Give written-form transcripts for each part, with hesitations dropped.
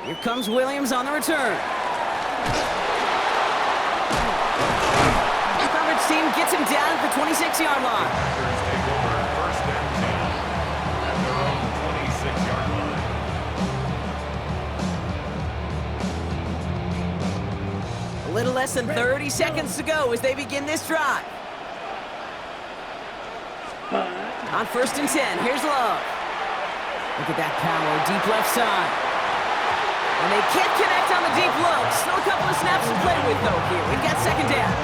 Here comes Williams on the return. The coverage team gets him down at the 26-yard line. Packers take over first and 10 at their own 26-yard line. A little less than 30 seconds to go as they begin this drive. On first and 10, here's Love. Look at that power, deep left side. And they can't connect on the deep look. Still a couple of snaps to play with, though, here. We've got second down.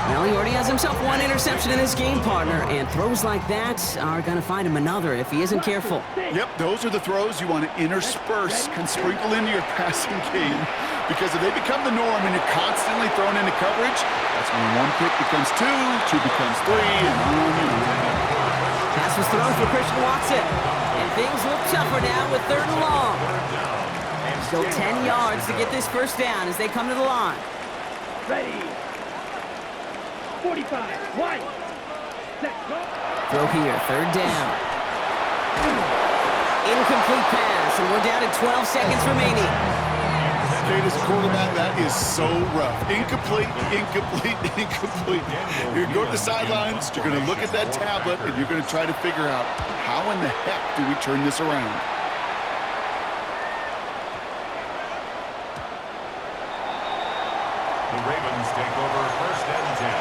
Well, he already has himself one interception in this game, partner, and throws like that are going to find him another if he isn't careful. Yep, those are the throws you want to intersperse, can sprinkle into your passing game, because if they become the norm and you're constantly thrown into coverage, that's when one pick becomes two, two becomes three, and on and on. Pass was thrown for Christian Watson, and things look tougher now with third and long. Still 10 yards to get this first down as they come to the line. Ready. 45. Wide. Set. Go. Throw here, third down. Incomplete pass, and we're down to 12 seconds remaining. Kate, as a quarterback, that is so rough. Incomplete, incomplete, incomplete. You're going to go to the sidelines, you're going to look at that tablet, and you're going to try to figure out how in the heck do we turn this around. The Ravens take over first and 10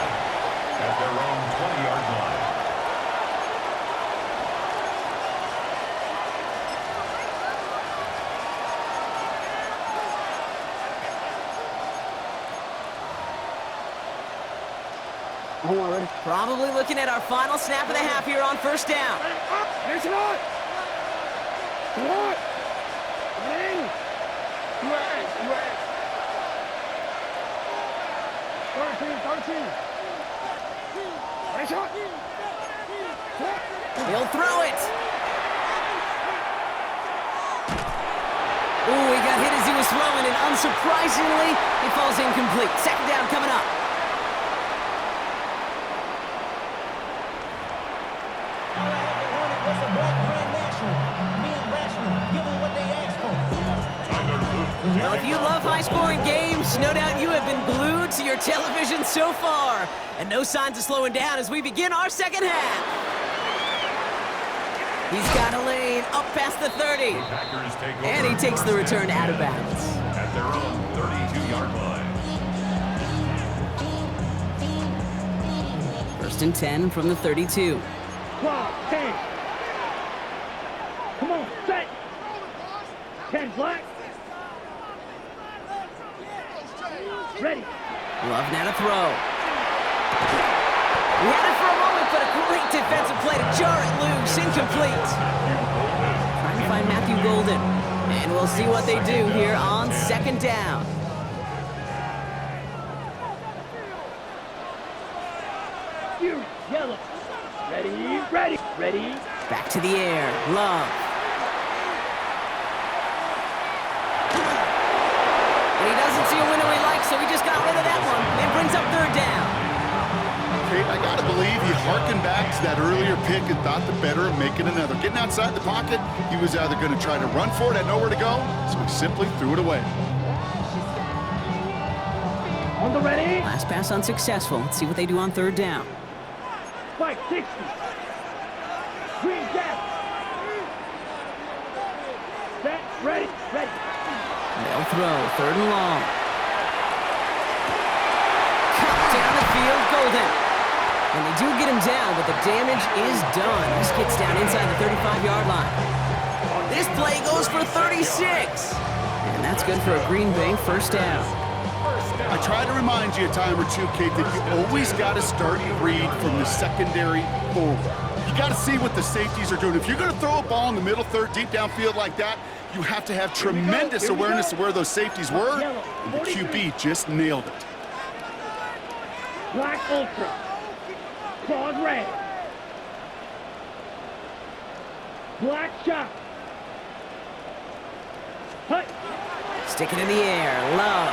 at their own 20-yard line. Probably looking at our final snap of the half here on first down. Here's it on. Come on. Bang. Right. 13. Nice shot. He'll throw it. Ooh, he got hit as he was throwing, and unsurprisingly, he falls incomplete. Second down coming up. Well, if you love high-scoring games, no doubt you have been glued to your television so far. And no signs of slowing down as we begin our second half. He's got a lane up past the 30. And he takes the return out of bounds. At their own 32-yard line. First and 10 from the 32. 12, 10. Come on, set. 10 black. Ready. Love now to throw. He had it for a moment, but a great defensive play to jar it loose. Incomplete. Trying to find Matthew Golden. And we'll see what they do here on second down. Yellow. Ready. Back to the air. Love. And he doesn't see a window he likes, so he just got rid of that one. And brings up third down. Kate, I got to believe he harkened back to that earlier pick and thought the better of making another. Getting outside the pocket, he was either going to try to run for it, had nowhere to go, so he simply threw it away. On the ready. Last pass unsuccessful. Let's see what they do on third down. 560. Green gas. Set. Ready. They'll throw. Third and long. Cut down the field, Golden. And they do get him down, but the damage is done. This gets down inside the 35-yard line. This play goes for 36. And that's good for a Green Bay first down. I try to remind you a time or two, Kate, that you always got to start and read from the secondary forward. You got to see what the safeties are doing. If you're going to throw a ball in the middle third, deep downfield like that, you have to have tremendous awareness of where those safeties were, and the QB just nailed it. Black Ultra. Claws red. Black shot. Hut. Stick it in the air. Love.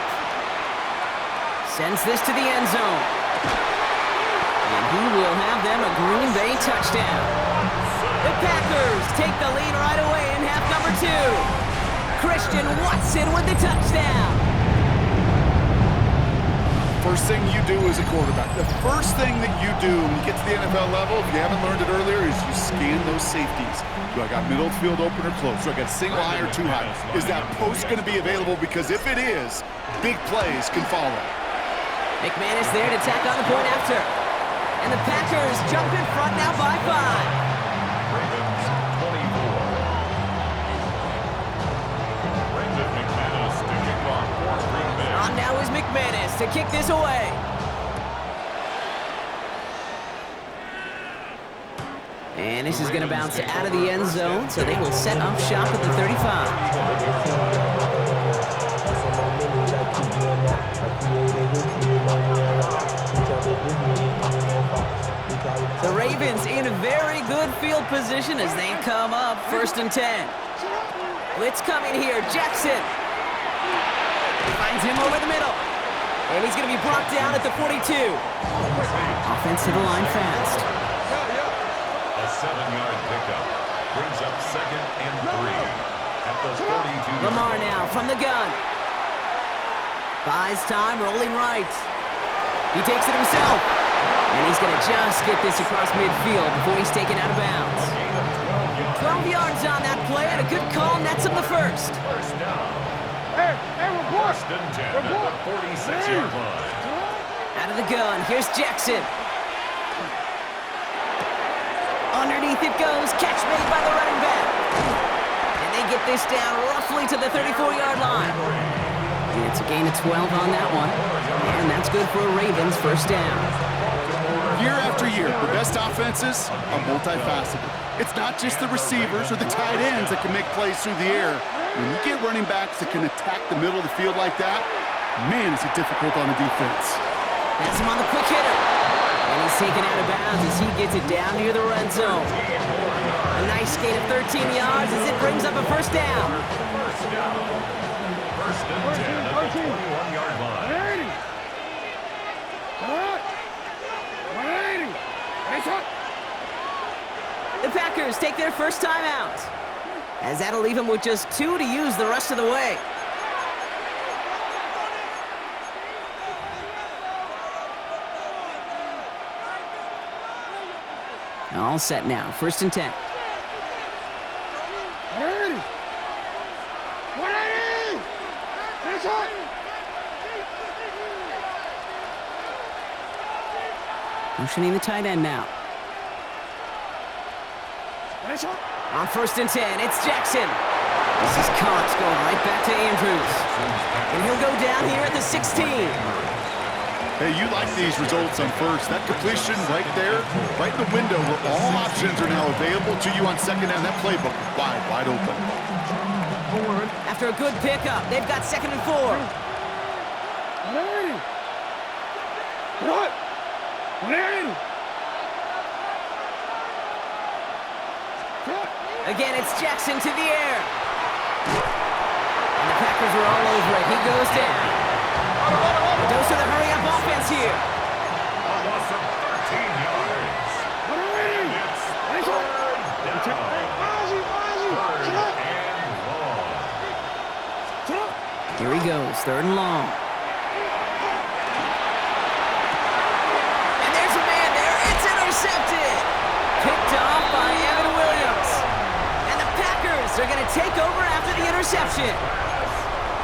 Sends this to the end zone. And he will have them a Green Bay touchdown. The Packers take the lead right away in half number 2. Christian Watson with the touchdown. First thing you do as a quarterback, the first thing that you do when you get to the NFL level, if you haven't learned it earlier, is you scan those safeties. Do I got middle field open or close? Do I got single high or two high? Is that post going to be available? Because if it is, big plays can follow. McManus there to tack on the point after. And the Packers jump in front now by 5. Ravens 24. Brendan McManus to kick off for Green Bay. On now is McManus to kick this away. And this is going to bounce out of the end zone, so they will set up shop at the 35. The Ravens in very good field position as they come up 1st and 10. Blitz coming here, Jackson. Finds him over the middle. And he's going to be brought down at the 42. Offense to the line fast. A 7-yard pickup brings up 2nd and 3 at the 42. Lamar now from the gun. Buys time, rolling right. He takes it himself. And he's going to just get this across midfield before he's taken out of bounds. 12 yards on that play, and a good call nets him the first. First down. Hey, report. 1st and 10 at the 46-yard line. Out of the gun, here's Jackson. Underneath it goes, catch made by the running back. And they get this down roughly to the 34-yard line. And it's a gain of 12 on that one. And that's good for a Ravens first down. Year after year, the best offenses are multifaceted. It's not just the receivers or the tight ends that can make plays through the air. When you get running backs that can attack the middle of the field like that, man, is it difficult on a defense. That's him on the quick hitter. And he's taken out of bounds as he gets it down near the red zone. A nice gain of 13 yards as it brings up a first down. First down. 1st and 10 at the 21-yard line. 180. Nice up. The Packers take their first time out, as that'll leave him with just 2 to use the rest of the way. All set now, 1st and 10. 180. 180. Nice up. Motioning the tight end now. Nice up. On 1st and 10, it's Jackson. This is Cox going right back to Andrews. And he'll go down here at the 16. Hey, you like these results on first. That completion right there, right in the window where all options are now available to you on second down. That playbook wide open. After a good pickup, they've got 2nd and 4. 180. What? 180. Again, it's Jackson to the air. And the Packers are all over it. He goes down. The dose of the hurry-up offense here. A loss of 13 yards. 180. It's Nice up. 3rd down. 3rd and long. Here he goes, 3rd and long. And there's a man there. It's intercepted. Picked off by Evan Williams. And the Packers are going to take over after the interception.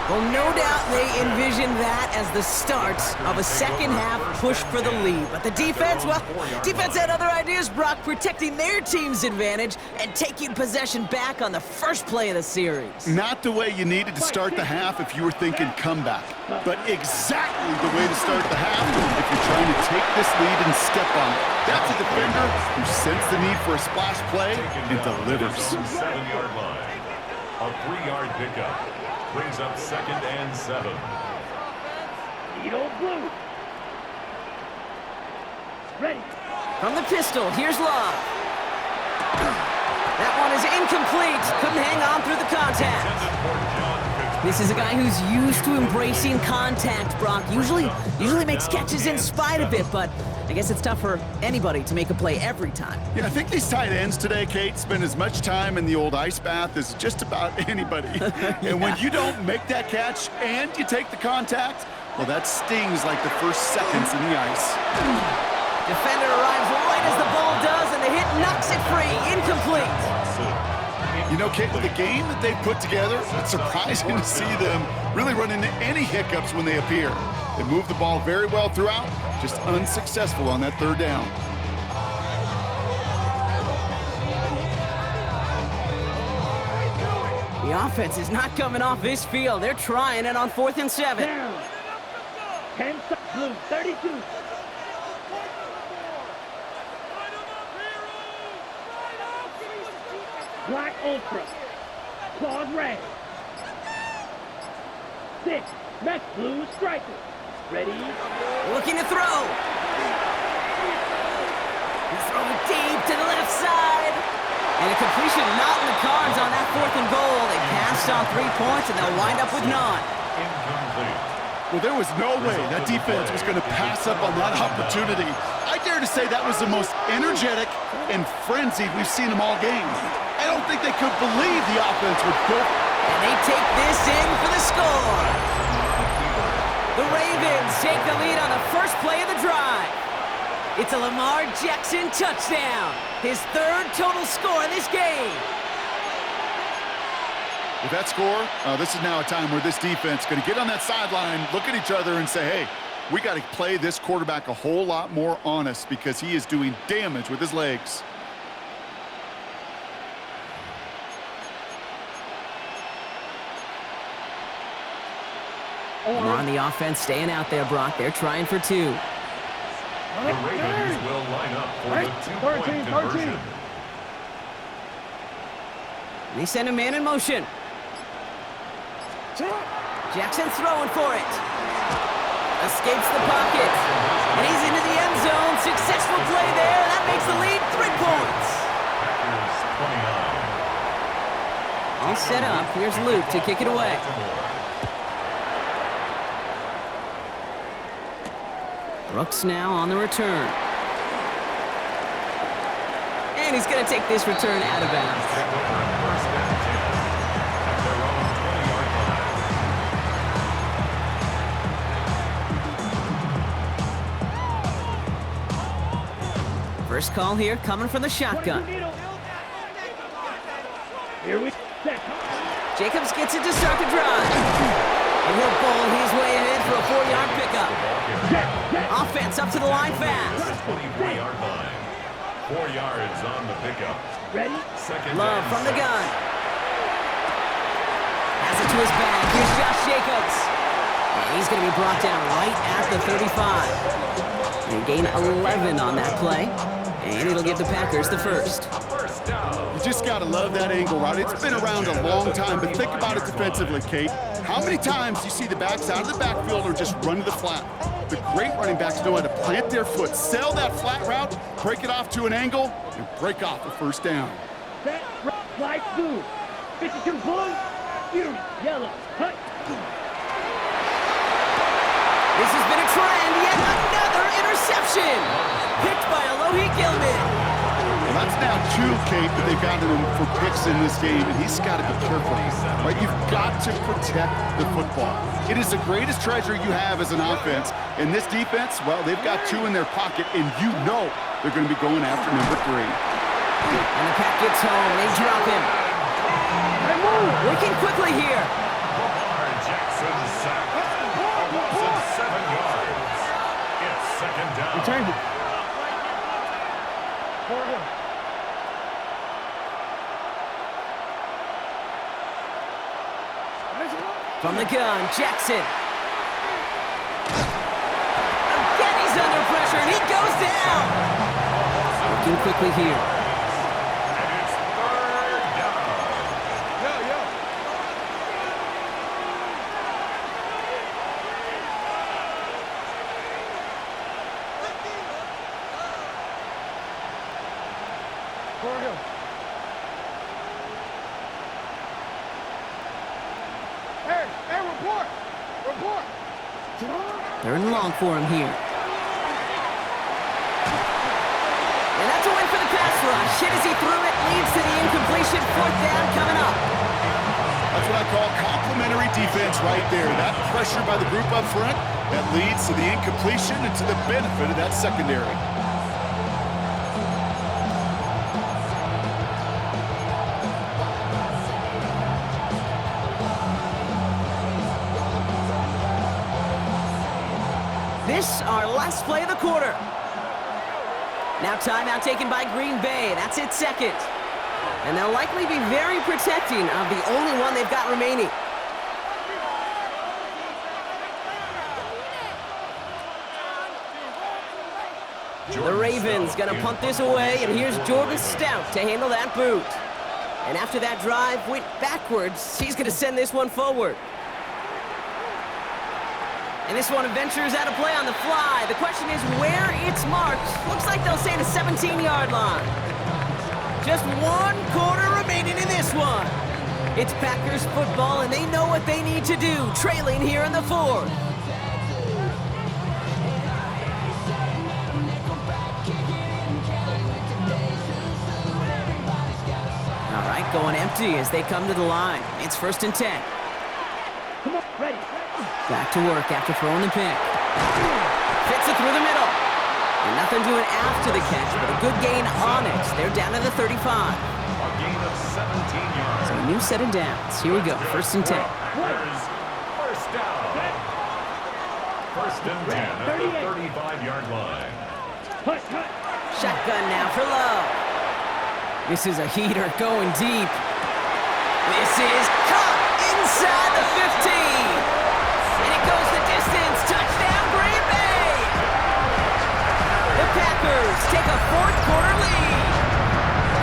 Well, no doubt they envisioned that as the start of a second-half push for the lead. But the defense, well, defense had other ideas, Brock, protecting their team's advantage and taking possession back on the first play of the series. Not the way you needed to start the half if you were thinking comeback, but exactly the way to start the half if you're trying to take this lead and step on it. That's a defender who sensed the need for a splash play and delivers. 7-yard line. A 3-yard pickup brings up 2nd and 7. Edo blue. Ready. From the pistol, here's Love. That one is incomplete. Couldn't hang on through the contact. This is a guy who's used to embracing contact, Brock. Usually makes catches in spite of it, but I guess it's tough for anybody to make a play every time. Yeah, I think these tight ends today, Kate, spend as much time in the old ice bath as just about anybody. And when you don't make that catch and you take the contact, well, that stings like the first seconds in the ice. Defender arrives right as the ball does, and the hit knocks it free. Incomplete. You know, Kate, with the game that they've put together, it's surprising to see them really run into any hiccups when they appear. They move the ball very well throughout, just unsuccessful on that third down. The offense is not coming off this field. They're trying it on 4th and 7. Down. 10 blue, 32. Black Ultra. Claws red. 6. Mesh blue striker. Ready? Looking to throw. He's throwing deep to the left side. And a completion not in the cards on that 4th and goal. They passed on 3 points, and they'll wind up with none. Well, there was no way that defense was going to pass up on that opportunity. I dare to say that was the most energetic and frenzied we've seen them all game. I don't think they could believe the offense would go. And they take this in for the score. The Ravens take the lead on the first play of the drive. It's a Lamar Jackson touchdown. His 3rd total score in this game. With that score, this is now a time where this defense is going to get on that sideline, look at each other and say, hey, we got to play this quarterback a whole lot more honest because he is doing damage with his legs. More on the offense, staying out there, Brock. They're trying for 2. The Ravens will line up for the 2-point conversion. And they send a man in motion. Jackson throwing for it. Escapes the pocket. And he's into the end zone. Successful play there. That makes the lead 3 points. All set up. Here's Luke to kick it away. Brooks now on the return. And he's going to take this return out of bounds. First call here coming from the shotgun. Here we set. Jacobs gets it to start the drive. And he'll bowl his way ahead for a 4-yard pickup. Offense up to the line fast. 24-yard line. 4 yards on the pickup. Ready? Love from the gun. Has it to his back. Here's Josh Jacobs. And he's going to be brought down right at the 35. They gain 11 on that play. And it'll give the Packers the first. You just got to love that angle, right? It's been around a long time, but think about it defensively, Kate. How many times do you see the backs out of the backfield or just run to the flat? The great running backs know how to plant their foot, sell that flat route, break it off to an angle, and break off the first down. Set. Light blue. 52 blue. Fury. Yellow. Hut. This has been a trend. Yet another interception. Picked by Alohi Gilman. Well, that's now 2, Kate, that they've gotten him for picks in this game, and he's got to be careful. Right? You've got to protect the football. It is the greatest treasure you have as an offense. And this defense, well, they've got 2 in their pocket, and you know they're going to be going after number 3. And the pack gets home. They drop him. Working quickly here. Lamar Jackson sacked. A loss of 7 yards. It's 2nd down. Return it. For him. From the gun, Jackson. Again, he's under pressure, and he goes down. Working quickly here. And it's 3rd down. For him. Hey, report! Report! 3rd and long for him here. And that's a win for the pass rush. Hit as he threw it, leads to the incompletion. 4th down coming up. That's what I call complimentary defense right there. That pressure by the group up front, that leads to the incompletion and to the benefit of that secondary. This, our last play of the quarter. Now timeout taken by Green Bay. That's its 2nd. And they'll likely be very protecting of the only one they've got remaining. The Ravens going to punt this away, and here's Jordan Stout to handle that boot. And after that drive went backwards, he's going to send this one forward. And this one ventures out of play on the fly. The question is where it's marked. Looks like they'll say the 17-yard line. Just 1 quarter remaining in this one. It's Packers football, and they know what they need to do, trailing here in the 4th. All right, going empty as they come to the line. It's 1st and 10. Come on, ready. Back to work after throwing the pick. Fits it through the middle. And nothing doing after the catch, but a good gain on it. They're down to the 35. A gain of 17 yards. So a new set of downs. Here we go, 1st and 10. First down. 1st and 10 at the 35-yard line. Shotgun now for Love. This is a heater going deep. This is caught inside the 15. And it goes the distance. Touchdown, Green Bay. The Packers take a 4th quarter lead.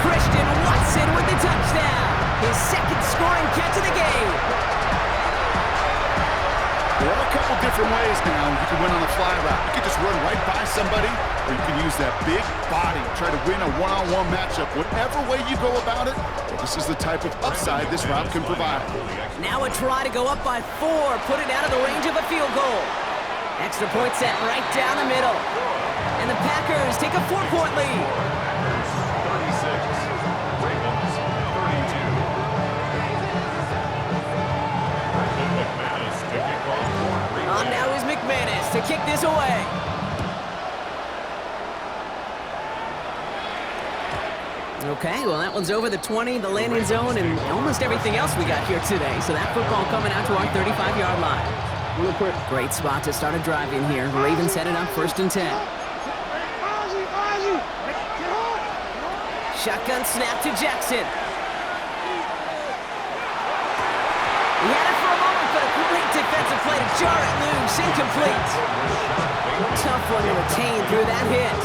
Christian Watson with the touchdown. His 2nd scoring catch of the game. There are a couple different ways now you can win on the fly route. You can just run right by somebody, or you can use that big body, try to win a one-on-one matchup. Whatever way you go about it, this is the type of upside this route can provide. Now a try to go up by 4, put it out of the range of a field goal. Extra point set right down the middle. And the Packers take a 4-point lead. 36, Ravens 32. McManus to kick off for Green On Bay. now is McManus to kick this away. Okay, well that one's over the 20, the landing zone, and almost everything else we got here today. So that football coming out to our 35-yard line. Real quick. Great spot to start a drive in here. Ravens headed up 1st and 10. Shotgun snap to Jackson. He had it for a moment, but a great defensive play to jar it loose. Incomplete. Tough one to retain through that hit.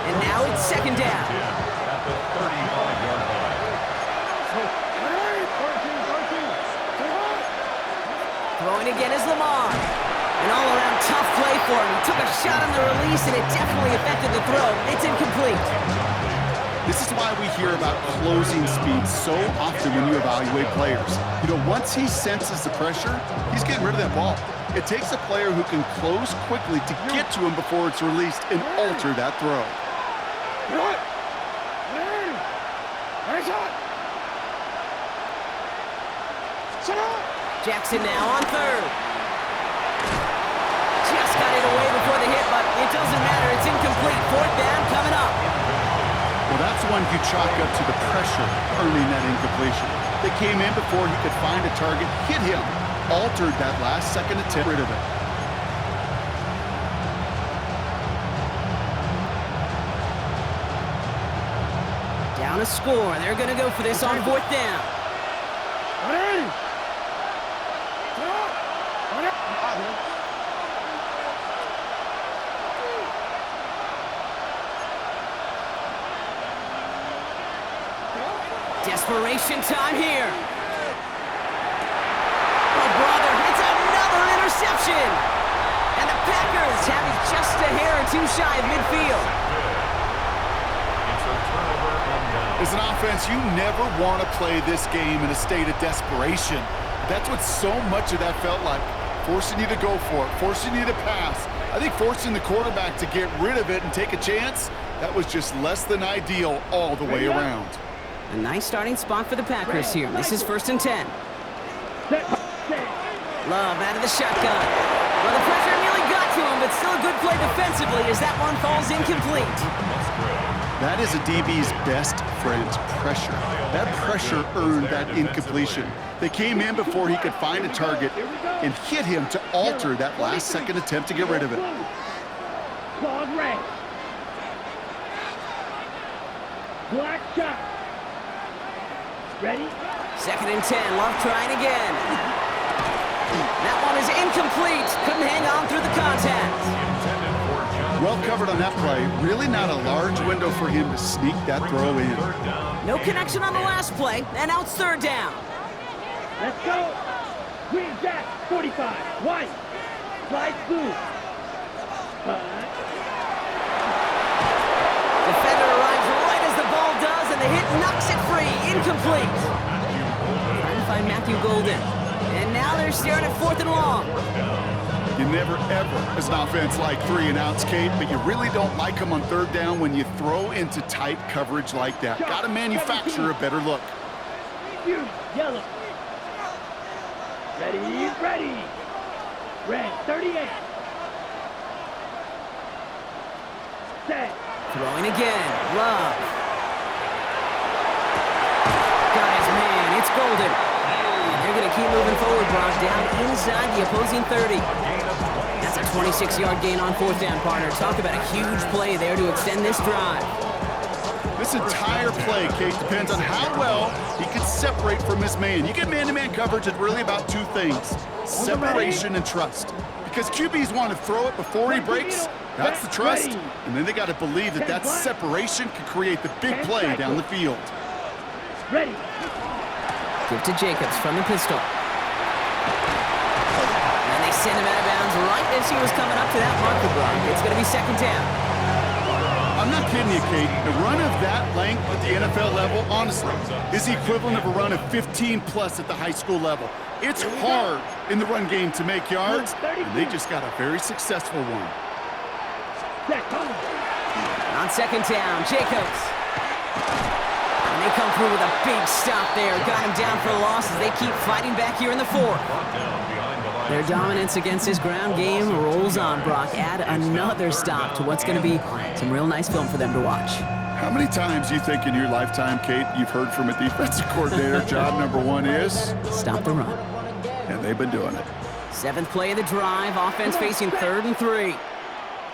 And now it's 2nd down. At the 35-yard line. Throwing again is Lamar. An all-around tough play for him. He took a shot on the release, and it definitely affected the throw. It's incomplete. This is why we hear about closing speed so often when you evaluate players. You know, once he senses the pressure, he's getting rid of that ball. It takes a player who can close quickly to get to him before it's released and alter that throw. Jackson now on 3rd. Just got it away before the hit, but it doesn't matter. It's incomplete. 4th down coming up. Well, that's one you chalk up to the pressure earning that incompletion. They came in before he could find a target, hit him, altered that last second attempt, rid of it. Down a score. They're going to go for this on 4th down. Desperation time here. Oh, brother, it's another interception. And the Packers have it just a hair or two shy of midfield. It's a turnover on down. As an offense, you never want to play this game in a state of desperation. That's what so much of that felt like. forcing you to go for it, forcing you to pass. I think forcing the quarterback to get rid of it and take a chance, that was just less than ideal all the way around. A nice starting spot for the Packers here. This is 1st and 10. Love out of the shotgun. Well, the pressure nearly got to him, but still a good play defensively as that one falls incomplete. That is a DB's best friend, pressure. That pressure earned that incompletion. They came in before he could find a target and hit him to alter that last-second attempt to get rid of it. Clawed red. Black shot. Ready? 2nd and 10. Love trying again. That one is incomplete. Couldn't hang on through the contact. Well covered on that play. Really not a large window for him to sneak that throw in. No connection on the last play, and now it's 3rd down. Let's go. Green Jack, 45. White. Light blue. Defender arrives right as the ball does, and the hit knocks it free. Incomplete. Trying to find Matthew Golden. And now they're staring at 4th and long. You never, ever, as an offense, like 3-and-outs, Kate, but you really don't like them on 3rd down when you throw into tight coverage like that. Got to manufacture a better look. Yellow. Ready. Red, 38. Set. Throwing again. Love. Got his man. It's Golden. And they're going to keep moving forward, Brock, down inside the opposing 30. That's a 26-yard gain on 4th down, partner. Talk about a huge play there to extend this drive. This entire play, Kate, depends on how well he can separate from his man. You get man-to-man coverage, it's really about 2 things, separation and trust. Because QBs want to throw it before he breaks, that's the trust. And then they got to believe that that separation can create the big play down the field. Ready. Give to Jacobs from the pistol. And they send him out of bounds right as he was coming up to that marker block. It's going to be 2nd down. I'm not kidding you, Kate. A run of that length at the NFL level, honestly, is the equivalent of a run of 15-plus at the high school level. It's hard in the run game to make yards, and they just got a very successful one. On 2nd down, Jacobs. And they come through with a big stop there. Got him down for a loss as they keep fighting back here in the 4th. Their dominance against his ground game rolls on, Brock. Add another stop to what's going to be some real nice film for them to watch. How many times do you think in your lifetime, Kate, you've heard from a defensive coordinator, job number 1 is? Stop the run. And they've been doing it. 7th play of the drive. Offense facing 3rd and 3.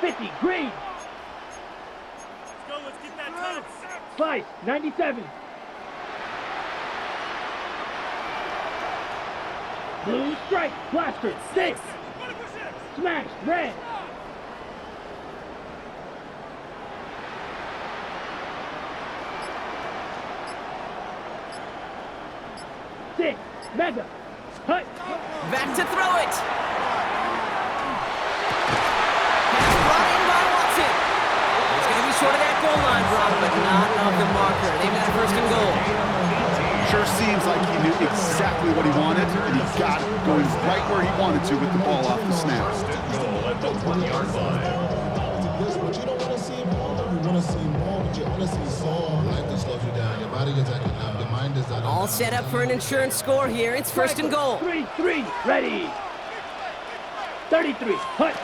50, green. Let's get that touch. Slice, 97. Blue strike, blaster, 6. Smash, red. Six, mega, hut. Back to throw it. Pass brought in by Watson. It's going to be short of that goal line, Brock, but not of the marker. They've got a 1st and goal. Sure seems like he knew exactly what he wanted, and he got it going right where he wanted to with the ball off the snap. Goal at the 1-yard line. But you don't want to see more. You want to see more, but you want to see Saul. Life that slows you down. Your body gets acting up. Your mind is out. All set up for an insurance score here. It's 1st and goal. 3-3, ready. 33, hut.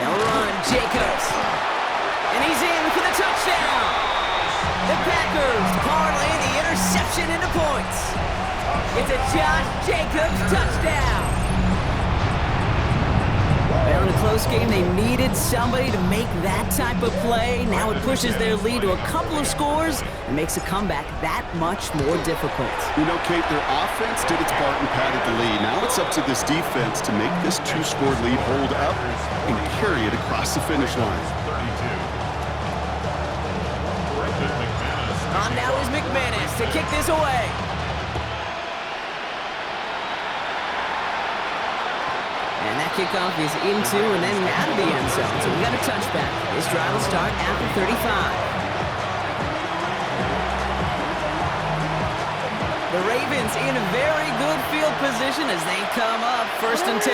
They'll run, Jacobs. And he's in for the touchdown. The Packers parlay the interception into points. It's a Josh Jacobs touchdown. Well, in a close game, they needed somebody to make that type of play. Now it pushes their lead to a couple of scores and makes a comeback that much more difficult. You know, Kate, their offense did its part and padded the lead. Now it's up to this defense to make this 2-score lead hold up and carry it across the finish line. On now is McManus to kick this away. And that kickoff is into and then out of the end zone. So we got a touchback. This drive will start after 35. The Ravens in a very good field position as they come up 1st first and 10.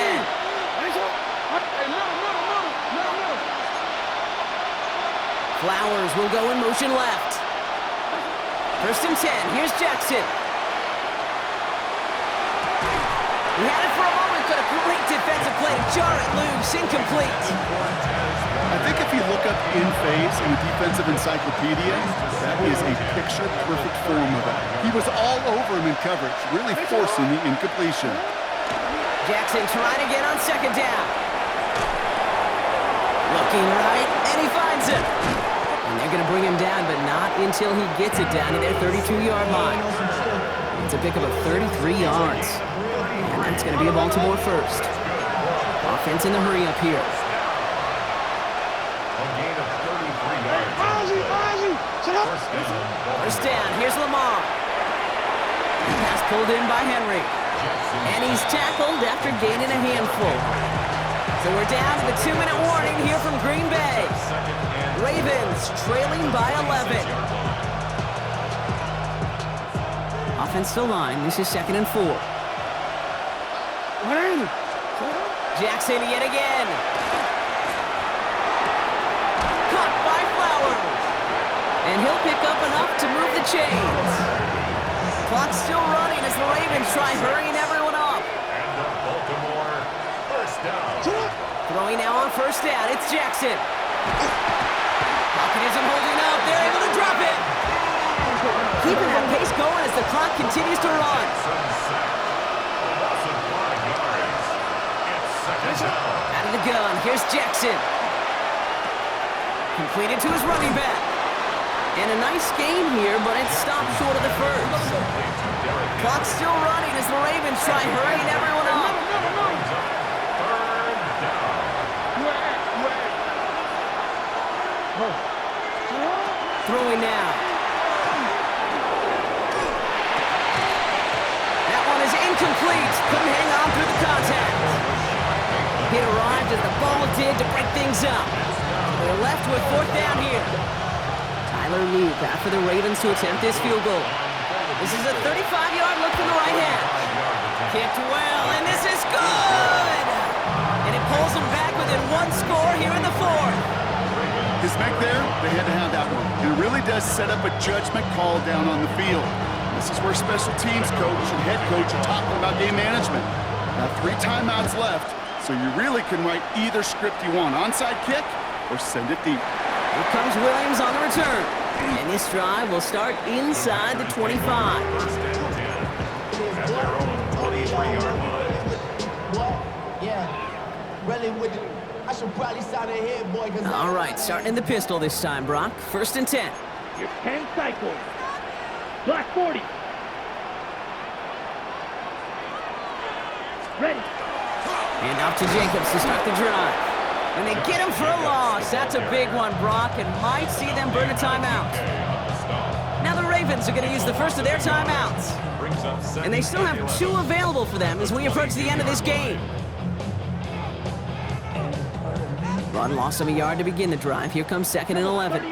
Flowers will go in motion left. First and 10. Here's Jackson. He had it for a moment, but a great defensive play to jar it loose. Incomplete. I think if you look up in phase in the defensive encyclopedia, that is a picture-perfect form of it. He was all over him in coverage, really forcing the incompletion. Jackson trying to get on second down. Looking right, and he finds it. And they're going to bring him down, but not until he gets it down to their 32-yard line. It's a pickup of 33 yards. And that's going to be a Baltimore first. Offense in the hurry up here. A gain of 33 yards. First down, here's Lamar. Pass pulled in by Henry. And he's tackled after gaining a handful. So we're down to the 2-minute warning here from Green Bay. Ravens trailing by 11. Offensive line, this is 2nd and 4. Jackson yet again. Caught by Flowers. And he'll pick up enough to move the chains. Clock's still running as the Ravens try hurrying everyone up. And the Baltimore first down. Throwing now on first down, it's Jackson. Pocket isn't holding up, they're able to drop it. Keeping that pace going as the clock continues to run. Out of the gun, here's Jackson. Completed to his running back. And a nice game here, but it stopped short of the first. Clock's still running as the Ravens try hurrying everyone up. Throwing now. That one is incomplete. Couldn't hang on through the contact. It arrived as the ball did to break things up. They're left with 4th down here. Tyler Loop after the Ravens to attempt this field goal. This is a 35-yard look from the right hand. Kicked well, and this is good! And it pulls them back within 1 score here in the 4th. His neck there, they had to have that one. And it really does set up a judgment call down on the field. This is where special teams coach and head coach are talking about game management. Now 3 timeouts left, so you really can write either script you want. Onside kick or send it deep. Here comes Williams on the return. And this drive will start inside the 25. At their own 23-yard line. What? Yeah. Really with it. I should probably start ahead, boy. All right, starting in the pistol this time, Brock. 1st and 10. Your 10 cycles. Block 40. Ready. And off to Jacobs to start the drive. And they get him for a loss. That's a big one, Brock, and might see them burn a timeout. Now the Ravens are going to use the first of their timeouts. And they still have 2 available for them as we approach the end of this game. Run loss of a yard to begin the drive. Here comes 2nd and 11.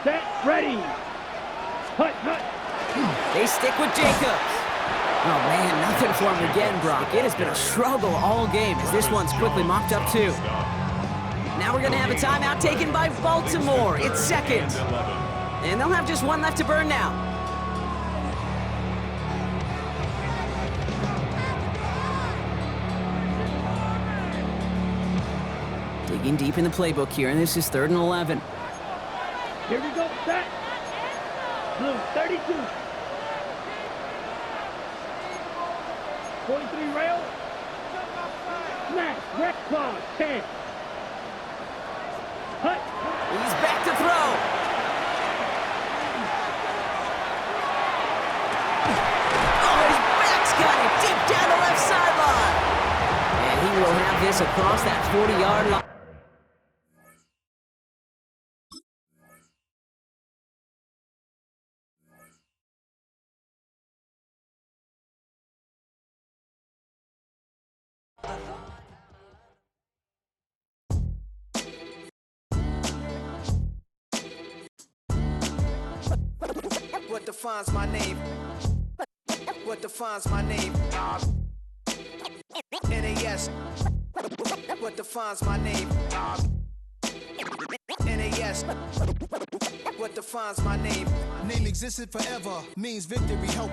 Set, ready. Hut. They stick with Jacobs. Oh, man, nothing for him again, Brock. It has been a struggle all game as this one's quickly mopped up, too. Now we're going to have a timeout taken by Baltimore. It's 2nd. And they'll have just 1 left to burn now. Digging deep in the playbook here, and this is 3rd and 11. Here we go, set. Blue, 32. 43 rail. Smash, wreck claw, 10. Hut. He's back to throw. Oh, his back's got it deep down the left sideline. And he will have this across that 40-yard line. What defines my name? defines my name? NAS. What defines my name? NAS. What defines my name? Name existed forever, means victory, help